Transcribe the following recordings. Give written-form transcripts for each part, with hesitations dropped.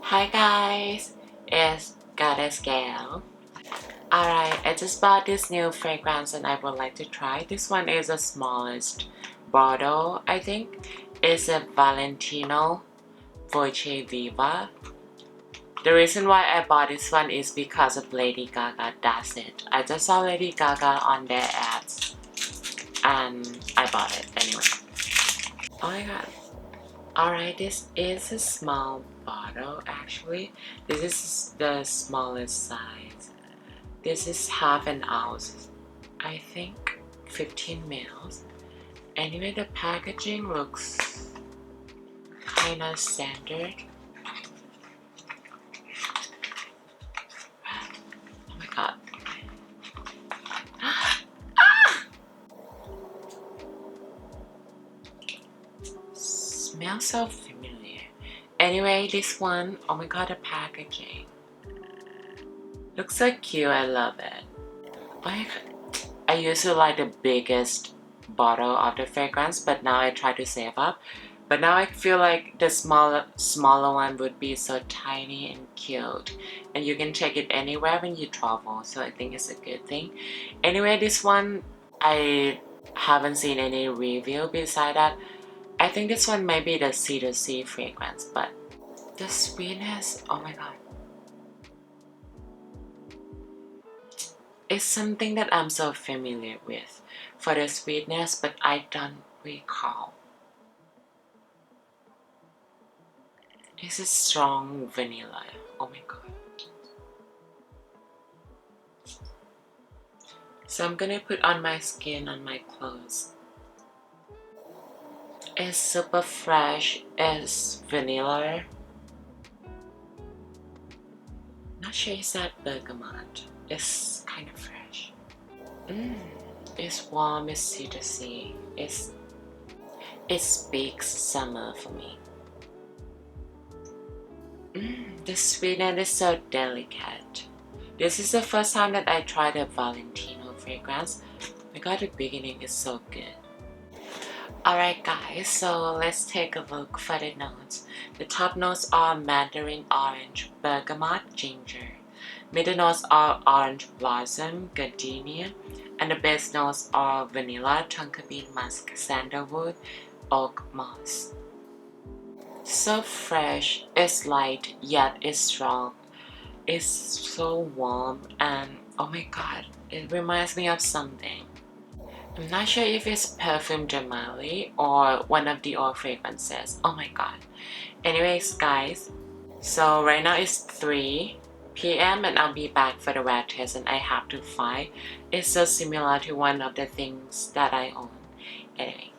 Hi guys, it's Goddess Gail. Alright, I just bought this new fragrance and I would like to try. This one is the smallest bottle, I think. It's a Valentino Voce Viva. The reason why I bought this one is because of Lady Gaga. That's it. I just saw Lady Gaga on their ads and I bought it anyway. Oh my god. Alright, this is a small bottle actually. This is the smallest size. This is half an ounce. I think 15 mils. Anyway, the packaging looks kinda standard. Oh my god. Smells so familiar. Anyway, this one, oh my god, the packaging. Looks so cute, I love it. Oh my god. I used to like the biggest bottle of the fragrance, but now I try to save up. But now I feel like the smaller one would be so tiny and cute. And you can take it anywhere when you travel, so I think it's a good thing. Anyway, this one, I haven't seen any review beside that. I think this one might be the C2C fragrance, but the sweetness, oh my god. It's something that I'm so familiar with for the sweetness, but I don't recall. This is strong vanilla. Oh my god. So I'm gonna put on my skin, on my clothes. It's super fresh. It's vanilla. Not sure it's that bergamot. It's kind of fresh. It's warm. It's citrusy. It speaks summer for me. The sweetness is so delicate. This is the first time that I tried a Valentino fragrance. I got the beginning is so good. Alright guys, so let's take a look for the notes. The top notes are mandarin orange, bergamot, ginger. Middle notes are orange blossom, gardenia. And the base notes are vanilla, tonka bean musk, sandalwood, oak moss. So fresh, it's light, yet it's strong. It's so warm and oh my god, it reminds me of something. I'm not sure if it's Perfume Jamali or one of the old fragrances. Oh my god. Anyways guys, so right now it's 3 p.m. and I'll be back for the wear test and I have to find. It's so similar to one of the things that I own. Anyway.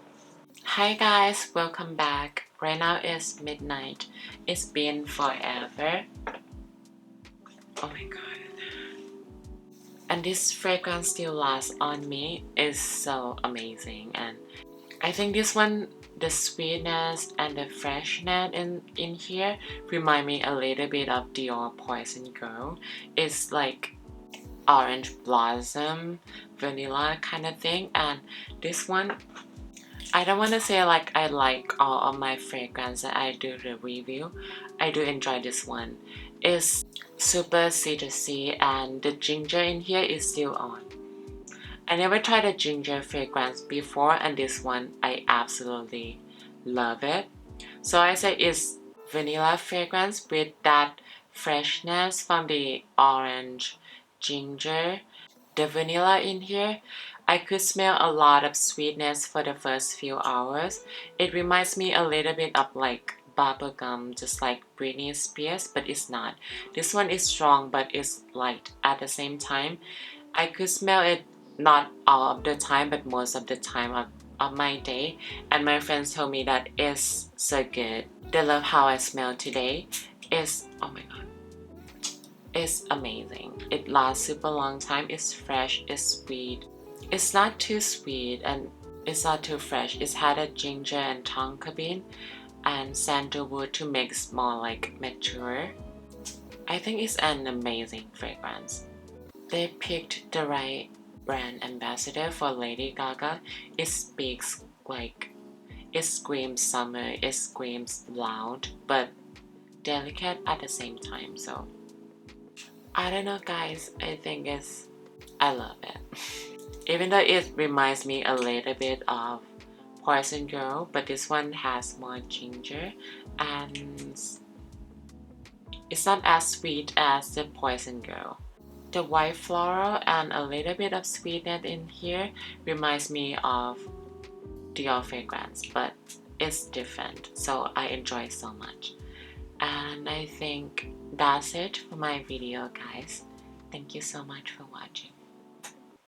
Hi guys, welcome back. Right now it's midnight. It's been forever. Oh my god. And this fragrance still lasts on me. It's so amazing. And I think this one, the sweetness and the freshness in here remind me a little bit of Dior Poison Girl. It's like orange blossom, vanilla kind of thing. And this one, I don't want to say like I like all of my fragrance that I do the review. I do enjoy this one. It's super citrusy and the ginger in here is still on. I never tried a ginger fragrance before and this one I absolutely love it. So I say it's vanilla fragrance with that freshness from the orange ginger. The vanilla in here, I could smell a lot of sweetness for the first few hours. It reminds me a little bit of like bubblegum, just like Britney Spears, but it's not. This one is strong but it's light at the same time. I could smell it not all of the time but most of the time of my day, and my friends told me that it's so good. They love how I smell today. It's, oh my god, it's amazing. It lasts super long time. It's fresh, it's sweet. It's not too sweet and it's not too fresh. It's had a ginger and tonka bean and sandalwood to make it more like mature. I think it's an amazing fragrance. They picked the right brand ambassador for Lady Gaga. It speaks like, it screams summer, it screams loud, but delicate at the same time. So I don't know guys, I love it. Even though it reminds me a little bit of Poison Girl, but this one has more ginger and it's not as sweet as the Poison Girl. The white floral and a little bit of sweetness in here reminds me of Dior fragrance, but it's different, so I enjoy it so much. And I think that's it for my video guys. Thank you so much for watching.